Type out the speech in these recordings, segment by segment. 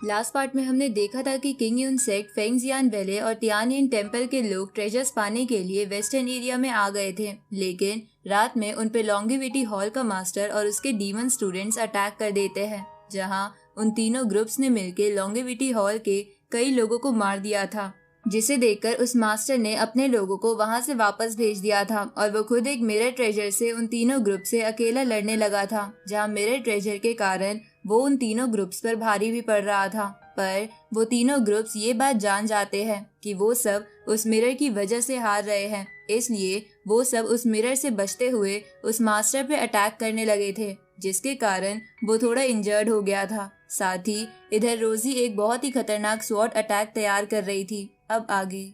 Last part में हमने देखा था कि किंग यून सेक्ट, फेंगजियान वैले और तियानिन टेम्पल के लोग ट्रेजर्स पाने के लिए वेस्टर्न एरिया में आ गए थे, लेकिन रात में उन पे लॉन्गेविटी हॉल का मास्टर और उसके डीमन स्टूडेंट्स अटैक कर देते हैं, जहां उन तीनों ग्रुप्स ने मिलकर लॉन्गेविटी हॉल के कई लोगों को मार दिया था, जिसे देखकर उस मास्टर ने अपने लोगों को वहां से वापस भेज दिया था और वो खुद एक मिरर ट्रेजर से उन तीनों ग्रुप से अकेला लड़ने लगा था, जहां मिरर ट्रेजर के कारण वो उन तीनों ग्रुप्स पर भारी भी पड़ रहा था। पर वो तीनों ग्रुप्स ये बात जान जाते हैं कि वो सब उस मिरर की वजह से हार रहे हैं, इसलिए वो सब उस मिरर से बचते हुए उस मास्टर पे अटैक करने लगे थे, जिसके कारण वो थोड़ा इंजर्ड हो गया था। साथ ही इधर रोजी एक बहुत ही खतरनाक स्वॉर्ड अटैक तैयार कर रही थी। अब आगे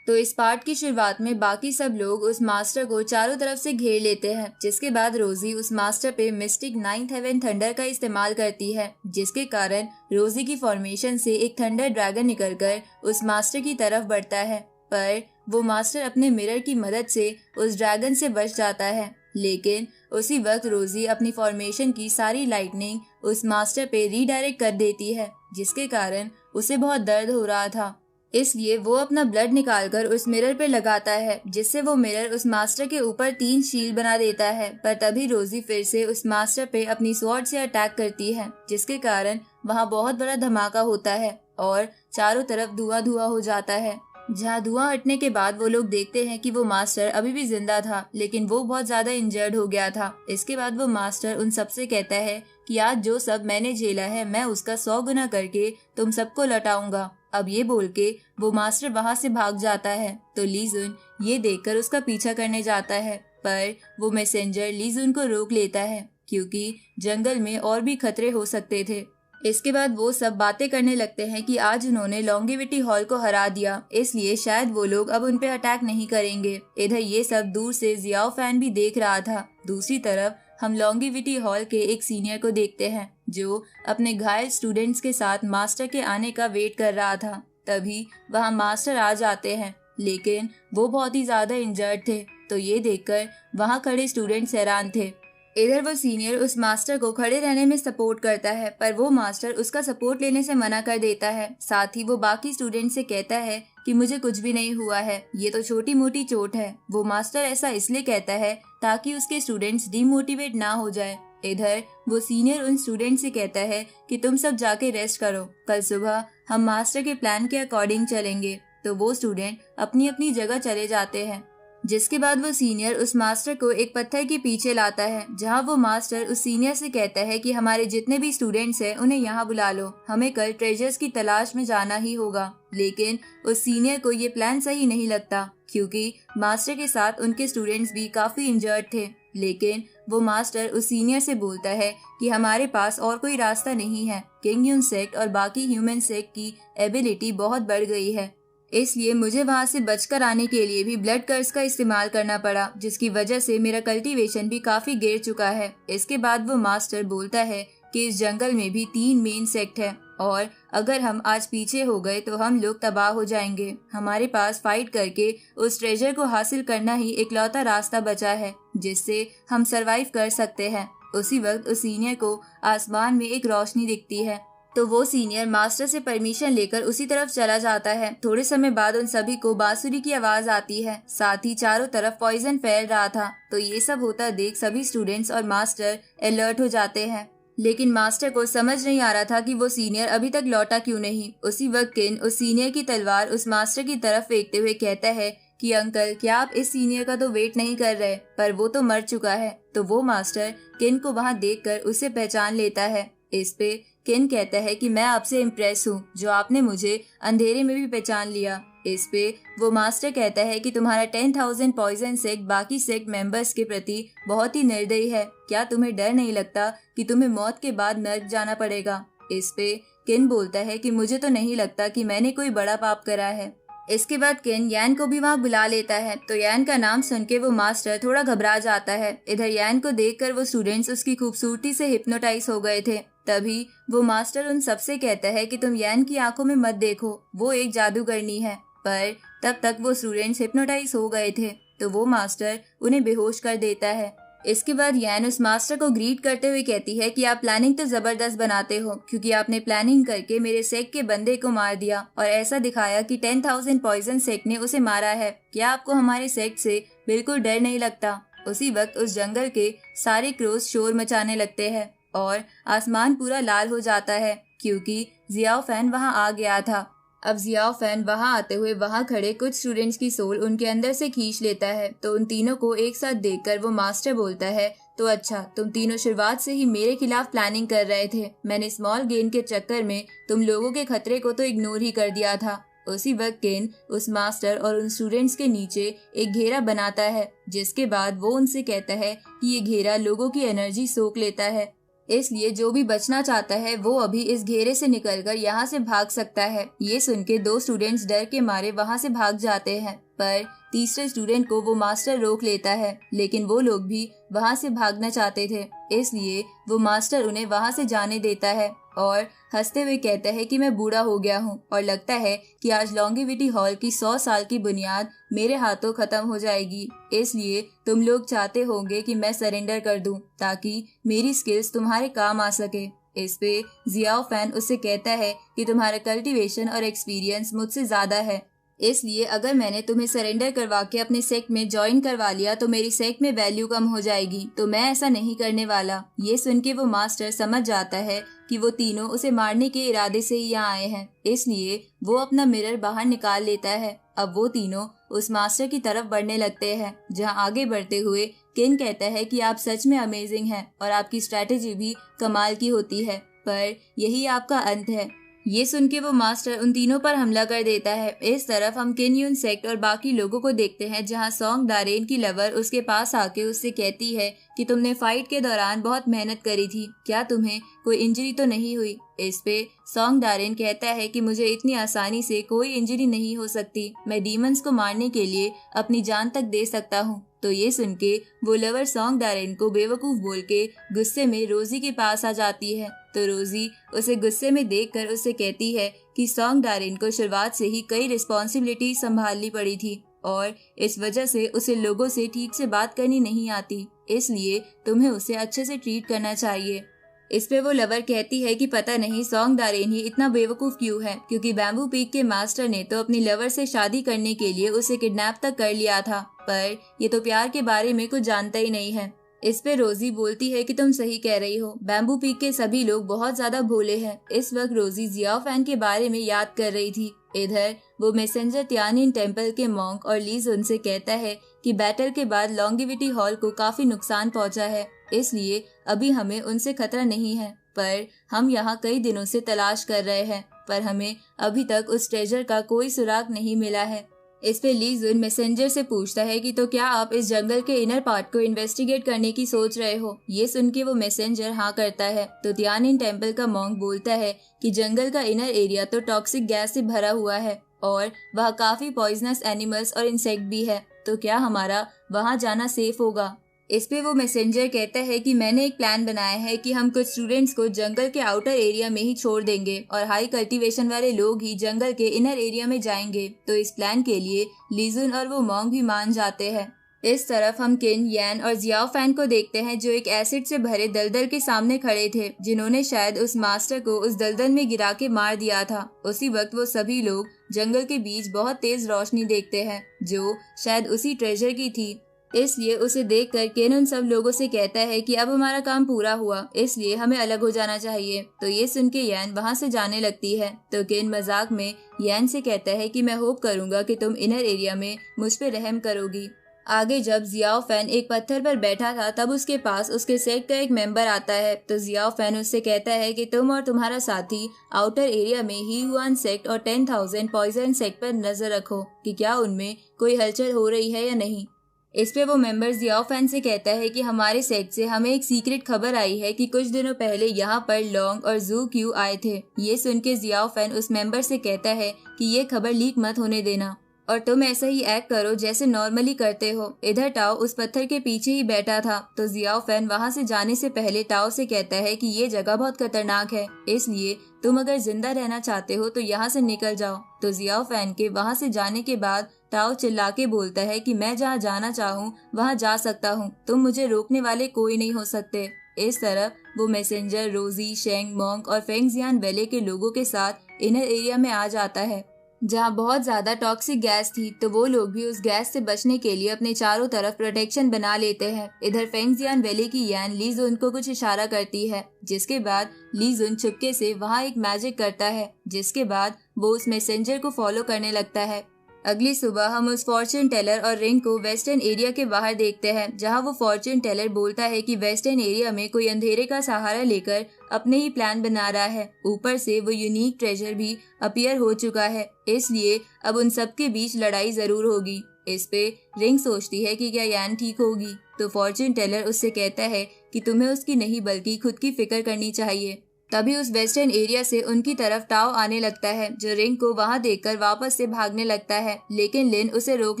तो इस पार्ट की शुरुआत में बाकी सब लोग उस मास्टर को चारों तरफ से घेर लेते हैं, जिसके बाद रोजी उस मास्टर पे मिस्टिक 9th हेवन थंडर का इस्तेमाल करती है, जिसके कारण रोजी की फॉर्मेशन से एक थंडर ड्रैगन निकलकर उस मास्टर की तरफ बढ़ता है। पर वो मास्टर अपने मिरर की मदद से उस ड्रैगन से बच जाता है, लेकिन उसी वक्त रोजी अपनी फॉर्मेशन की सारी लाइटनिंग उस मास्टर पे रीडायरेक्ट कर देती है, जिसके कारण उसे बहुत दर्द हो रहा था। इसलिए वो अपना ब्लड निकालकर उस मिरर पे लगाता है, जिससे वो मिरर उस मास्टर के ऊपर 3 शील्ड बना देता है। पर तभी रोजी फिर से उस मास्टर पे अपनी स्वॉर्ड से अटैक करती है, जिसके कारण वहाँ बहुत बड़ा धमाका होता है और चारों तरफ धुआं धुआं हो जाता है। जहाँ धुआं हटने के बाद वो लोग देखते हैं कि वो मास्टर अभी भी जिंदा था, लेकिन वो बहुत ज्यादा इंजर्ड हो गया था। इसके बाद वो मास्टर उन सबसे कहता है कि आज जो सब मैंने झेला है मैं उसका 100 गुना करके तुम सबको लौटाऊंगा। अब ये बोल के वो मास्टर वहाँ से भाग जाता है, तो लीजुन ये देखकर उसका पीछा करने जाता है, पर वो मैसेंजर लीजुन को रोक लेता है क्योंकि जंगल में और भी खतरे हो सकते थे। इसके बाद वो सब बातें करने लगते हैं कि आज उन्होंने लॉन्गेविटी हॉल को हरा दिया, इसलिए शायद वो लोग अब उन पे अटैक नहीं करेंगे। इधर ये सब दूर से जियाओ फैन भी देख रहा था। दूसरी तरफ हम लॉन्गेविटी हॉल के एक सीनियर को देखते हैं जो अपने घायल स्टूडेंट्स के साथ मास्टर के आने का वेट कर रहा था। तभी वहाँ मास्टर आ जाते हैं, लेकिन वो बहुत ही ज्यादा इंजर्ड थे, तो ये देखकर वहाँ खड़े स्टूडेंट्स हैरान थे। इधर वो सीनियर उस मास्टर को खड़े रहने में सपोर्ट करता है, पर वो मास्टर उसका सपोर्ट लेने से मना कर देता है। साथ ही वो बाकी स्टूडेंट से कहता है कि मुझे कुछ भी नहीं हुआ है, ये तो छोटी मोटी चोट है। वो मास्टर ऐसा इसलिए कहता है ताकि उसके स्टूडेंट्स डिमोटिवेट ना हो जाए। इधर वो सीनियर उन स्टूडेंट से कहता है कि तुम सब जाके रेस्ट करो, कल सुबह हम मास्टर के प्लान के अकॉर्डिंग चलेंगे। तो वो स्टूडेंट अपनी अपनी जगह चले जाते हैं, जिसके बाद वो सीनियर उस मास्टर को एक पत्थर के पीछे लाता है, जहां वो मास्टर उस सीनियर से कहता है कि हमारे जितने भी स्टूडेंट्स हैं उन्हें यहाँ बुला लो, हमें कल ट्रेजर्स की तलाश में जाना ही होगा। लेकिन उस सीनियर को ये प्लान सही नहीं लगता क्योंकि मास्टर के साथ उनके स्टूडेंट्स भी काफी इंजर्ड थे। लेकिन वो मास्टर उस सीनियर से बोलता है कि हमारे पास और कोई रास्ता नहीं है, किंग यून सेक्ट और बाकी ह्यूमन सेक्ट की एबिलिटी बहुत बढ़ गई है, इसलिए मुझे वहाँ से बचकर आने के लिए भी ब्लड कर्स का इस्तेमाल करना पड़ा, जिसकी वजह से मेरा कल्टीवेशन भी काफी गिर चुका है। इसके बाद वो मास्टर बोलता है कि इस जंगल में भी 3 मेन सेक्ट है और अगर हम आज पीछे हो गए तो हम लोग तबाह हो जाएंगे। हमारे पास फाइट करके उस ट्रेजर को हासिल करना ही इकलौता रास्ता बचा है जिससे हम सरवाइव कर सकते हैं। उसी वक्त उस सीनियर को आसमान में एक रोशनी दिखती है, तो वो सीनियर मास्टर से परमिशन लेकर उसी तरफ चला जाता है। थोड़े समय बाद उन सभी को बांसुरी की आवाज आती है, साथ ही चारों तरफ पॉइजन फैल रहा था। तो ये सब होता देख सभी स्टूडेंट्स और मास्टर अलर्ट हो जाते हैं, लेकिन मास्टर को समझ नहीं आ रहा था कि वो सीनियर अभी तक लौटा क्यों नहीं। उसी वक्त किन उस सीनियर की तलवार उस मास्टर की तरफ फेंकते हुए कहता है कि अंकल, क्या आप इस सीनियर का तो वेट नहीं कर रहे, पर वो तो मर चुका है। तो वो मास्टर किन को वहाँ देखकर उसे पहचान लेता है। इस पे किन कहता है कि मैं आपसे इम्प्रेस हूँ जो आपने मुझे अंधेरे में भी पहचान लिया। इस पे वो मास्टर कहता है कि तुम्हारा 10,000 पॉइजन सेक्ट बाकी सेक्ट मेंबर्स के प्रति बहुत ही निर्दयी है। क्या तुम्हें डर नहीं लगता कि तुम्हें मौत के बाद नर्क जाना पड़ेगा? इस पे किन बोलता है कि मुझे तो नहीं लगता कि मैंने कोई बड़ा पाप करा है। इसके बाद किन यान को भी वहाँ बुला लेता है, तो यान का नाम सुन के वो मास्टर थोड़ा घबरा जाता है। इधर यान को देखकर वो स्टूडेंट्स उसकी खूबसूरती से हिप्नोटाइज हो गए थे। तभी वो मास्टर उन सबसे कहता है कि तुम यान की आंखों में मत देखो, वो एक जादूगरनी है। पर तब तक वो स्टूडेंट्स हिप्नोटाइज हो गए थे, तो वो मास्टर उन्हें बेहोश कर देता है। इसके बाद यैन उस मास्टर को ग्रीट करते हुए कहती है कि आप प्लानिंग तो जबरदस्त बनाते हो, क्योंकि आपने प्लानिंग करके मेरे सेक्ट के बंदे को मार दिया और ऐसा दिखाया कि 10,000 पॉइजन सेक्ट ने उसे मारा है। क्या आपको हमारे सेक्ट से बिल्कुल डर नहीं लगता? उसी वक्त उस जंगल के सारे क्रोस शोर मचाने लगते हैं और आसमान पूरा लाल हो जाता है, क्योंकि जियाओ फैन वहाँ आ गया था। अब जियाओ फैन वहाँ आते हुए वहाँ खड़े कुछ स्टूडेंट्स की सोल उनके अंदर से खींच लेता है। तो उन तीनों को एक साथ देखकर वो मास्टर बोलता है, तो अच्छा, तुम तीनों शुरुआत से ही मेरे खिलाफ प्लानिंग कर रहे थे। मैंने स्मॉल गेन के चक्कर में तुम लोगों के खतरे को तो इग्नोर ही कर दिया था। उसी वक्त केन उस मास्टर और उन स्टूडेंट्स के नीचे एक घेरा बनाता है, जिसके बाद वो उनसे कहता है कि ये घेरा लोगों की एनर्जी सोख लेता है, इसलिए जो भी बचना चाहता है वो अभी इस घेरे से निकलकर यहाँ से भाग सकता है। ये सुन के दो स्टूडेंट्स डर के मारे वहाँ से भाग जाते हैं, पर तीसरे स्टूडेंट को वो मास्टर रोक लेता है। लेकिन वो लोग भी वहाँ से भागना चाहते थे, इसलिए वो मास्टर उन्हें वहाँ से जाने देता है और हंसते हुए कहता है कि मैं बूढ़ा हो गया हूँ और लगता है कि आज लॉन्गेविटी हॉल की 100 साल की बुनियाद मेरे हाथों खत्म हो जाएगी। इसलिए तुम लोग चाहते होंगे कि मैं सरेंडर कर दूं ताकि मेरी स्किल्स तुम्हारे काम आ सके। इस पे जियाओ फैन उससे कहता है कि तुम्हारा कल्टीवेशन और एक्सपीरियंस मुझसे ज्यादा है, इसलिए अगर मैंने तुम्हें सरेंडर करवा के अपने सेक्ट में ज्वाइन करवा लिया तो मेरी सेक्ट में वैल्यू कम हो जाएगी, तो मैं ऐसा नहीं करने वाला। ये सुन के वो मास्टर समझ जाता है कि वो तीनों उसे मारने के इरादे से ही यहाँ आए हैं, इसलिए वो अपना मिरर बाहर निकाल लेता है। अब वो तीनों उस मास्टर की तरफ बढ़ने लगते हैं, जहाँ आगे बढ़ते हुए केन कहता है कि आप सच में अमेजिंग हैं और आपकी स्ट्रैटेजी भी कमाल की होती है, पर यही आपका अंत है। ये सुन के वो मास्टर उन तीनों पर हमला कर देता है। इस तरफ हम केन्यून सेक्ट और बाकी लोगों को देखते हैं, जहां सॉन्ग दारेन की लवर उसके पास आके उससे कहती है कि तुमने फाइट के दौरान बहुत मेहनत करी थी, क्या तुम्हें कोई इंजरी तो नहीं हुई? इस पे सॉन्ग दारेन कहता है कि मुझे इतनी आसानी से कोई इंजरी नहीं हो सकती, मैं डीमंस को मारने के लिए अपनी जान तक दे सकता हूँ। तो ये सुन के वो लवर सॉन्ग दारेन को बेवकूफ बोल के गुस्से में रोजी के पास आ जाती है। तो रोजी उसे गुस्से में देखकर उससे कहती है कि सॉन्ग दारेन को शुरुआत से ही कई रिस्पॉन्सिबिलिटी संभालनी पड़ी थी और इस वजह से उसे लोगों से ठीक से बात करनी नहीं आती, इसलिए तुम्हें उसे अच्छे से ट्रीट करना चाहिए। इस पे वो लवर कहती है कि पता नहीं सॉन्ग दारेन ही इतना बेवकूफ क्यों है, क्योंकि बैम्बू पीक के मास्टर ने तो अपनी लवर से शादी करने के लिए उसे किडनैप तक कर लिया था, पर ये तो प्यार के बारे में कुछ जानता ही नहीं है। इस पे रोजी बोलती है कि तुम सही कह रही हो, बैम्बू पीक के सभी लोग बहुत ज्यादा भोले हैं। इस वक्त रोजी जियाओ फैन के बारे में याद कर रही थी। इधर वो मैसेंजर तियानिन टेम्पल के मॉन्क और लीज उनसे कहता है कि बैटल के बाद लॉन्गेविटी हॉल को काफी नुकसान पहुंचा है, इसलिए अभी हमें उनसे खतरा नहीं है, पर हम यहाँ कई दिनों से तलाश कर रहे हैं, पर हमें अभी तक उस ट्रेजर का कोई सुराग नहीं मिला है। इस पे ली जुन मैसेंजर से पूछता है कि तो क्या आप इस जंगल के इनर पार्ट को इन्वेस्टिगेट करने की सोच रहे हो? ये सुन के वो मैसेंजर हाँ करता है। तो तियानिन टेम्पल का मॉन्क बोलता है कि जंगल का इनर एरिया तो टॉक्सिक गैस से भरा हुआ है और वहाँ काफी पॉइजनस एनिमल्स और इंसेक्ट भी है, तो क्या हमारा वहाँ जाना सेफ होगा? इस पे वो मैसेंजर कहता है कि मैंने एक प्लान बनाया है कि हम कुछ स्टूडेंट्स को जंगल के आउटर एरिया में ही छोड़ देंगे और हाई कल्टीवेशन वाले लोग ही जंगल के इनर एरिया में जाएंगे। तो इस प्लान के लिए लीजुन और वो मॉन्क भी मान जाते हैं। इस तरफ हम किन, यैन और जियाओ फैन को देखते हैं, जो एक एसिड से भरे दलदल के सामने खड़े थे, जिन्होंने शायद उस मास्टर को उस दलदल में गिरा के मार दिया था। उसी वक्त वो सभी लोग जंगल के बीच बहुत तेज रोशनी देखते हैं, जो शायद उसी ट्रेजर की थी। इसलिए उसे देखकर केन उन सब लोगों से कहता है कि अब हमारा काम पूरा हुआ, इसलिए हमें अलग हो जाना चाहिए। तो ये सुन के यैन वहाँ से जाने लगती है। तो केन मजाक में यैन से कहता है कि मैं होप करूंगा कि तुम इनर एरिया में मुझ पे रहम करोगी। आगे जब जियाओ फैन एक पत्थर पर बैठा था, तब उसके पास उसके सेक्ट का एक मेंबर आता है। तो जियाओ फैन उससे कहता है कि तुम और तुम्हारा साथी आउटर एरिया में ही हुआन सेक्ट और 10,000 पॉइजन सेक्ट पर नजर रखो कि क्या उनमें कोई हलचल हो रही है या नहीं। इस पे वो मेंबर जियाओ फैन से कहता है कि हमारे सेक्ट से हमें एक सीक्रेट खबर आई है कि कुछ दिनों पहले यहाँ पर लॉन्ग और जू क्यू आए थे। ये सुन के जियाओ फैन उस मेंबर से कहता है कि ये खबर लीक मत होने देना। और तुम ऐसा ही एक्ट करो जैसे नॉर्मली करते हो। इधर टाओ उस पत्थर के पीछे ही बैठा था तो जियाओ फैन वहाँ से जाने से पहले टाओ से कहता है कि ये जगह बहुत खतरनाक है, इसलिए तुम अगर जिंदा रहना चाहते हो तो यहाँ से निकल जाओ। तो जियाओ फैन के वहाँ से जाने के बाद टाओ चिल्ला के बोलता है कि मैं जहाँ जाना चाहूँ वहाँ जा सकता हूँ, तुम मुझे रोकने वाले कोई नहीं हो सकते। इस तरह वो मैसेंजर, रोजी, शेंग, मोंग और फेंगजियान वैले के लोगों के साथ इनर एरिया में आ जाता है जहाँ बहुत ज्यादा टॉक्सिक गैस थी। तो वो लोग भी उस गैस से बचने के लिए अपने चारों तरफ प्रोटेक्शन बना लेते हैं। इधर फेंगजियान वैली की यान लीजुन को कुछ इशारा करती है, जिसके बाद लीजुन चुपके से वहाँ एक मैजिक करता है, जिसके बाद वो उस मैसेंजर को फॉलो करने लगता है। अगली सुबह हम उस फॉर्च्यून टेलर और रिंग को वेस्टर्न एरिया के बाहर देखते हैं, जहां वो फॉर्च्यून टेलर बोलता है कि वेस्टर्न एरिया में कोई अंधेरे का सहारा लेकर अपने ही प्लान बना रहा है। ऊपर से वो यूनिक ट्रेजर भी अपीयर हो चुका है, इसलिए अब उन सबके बीच लड़ाई जरूर होगी। इस पे रिंग सोचती है कि क्या यान ठीक होगी, तो फॉर्च्यून टेलर उससे कहता है कि तुम्हें उसकी नहीं बल्कि खुद की फिक्र करनी चाहिए। तभी उस वेस्टर्न एरिया से उनकी तरफ टाओ आने लगता है, जो रिंग को वहां देखकर वापस से भागने लगता है, लेकिन लिन उसे रोक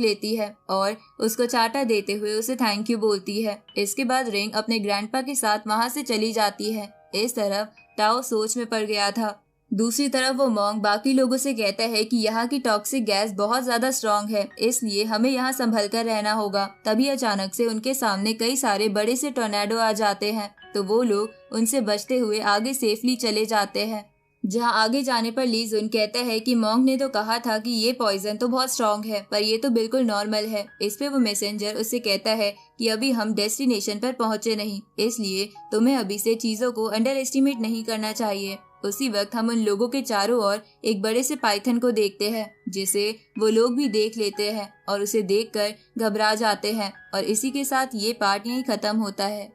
लेती है और उसको चाटा देते हुए उसे थैंक यू बोलती है। इसके बाद रिंग अपने ग्रैंडपा के साथ वहां से चली जाती है। इस तरफ टाओ सोच में पड़ गया था। दूसरी तरफ वो मोंग बाकी लोगों से कहता है कि यहाँ की टॉक्सिक गैस बहुत ज्यादा स्ट्रॉन्ग है, इसलिए हमें यहाँ संभल कर रहना होगा। तभी अचानक से उनके सामने कई सारे बड़े से टोर्नेडो आ जाते हैं, तो वो लोग उनसे बचते हुए आगे सेफली चले जाते हैं। जहाँ आगे जाने पर लीजुन कहता है कि मोंग ने तो कहा था कि ये पॉइजन तो बहुत स्ट्रॉन्ग है, पर ये तो बिल्कुल नॉर्मल है। इस पे वो मैसेंजर उससे कहता है कि अभी हम डेस्टिनेशन पर पहुँचे नहीं, इसलिए तुम्हें अभी से चीजों को अंडर एस्टिमेट नहीं करना चाहिए। उसी वक्त हम उन लोगों के चारों ओर एक बड़े से पाइथन को देखते हैं, जिसे वो लोग भी देख लेते हैं और उसे देखकर घबरा जाते हैं। और इसी के साथ ये पार्ट यहीं खत्म होता है।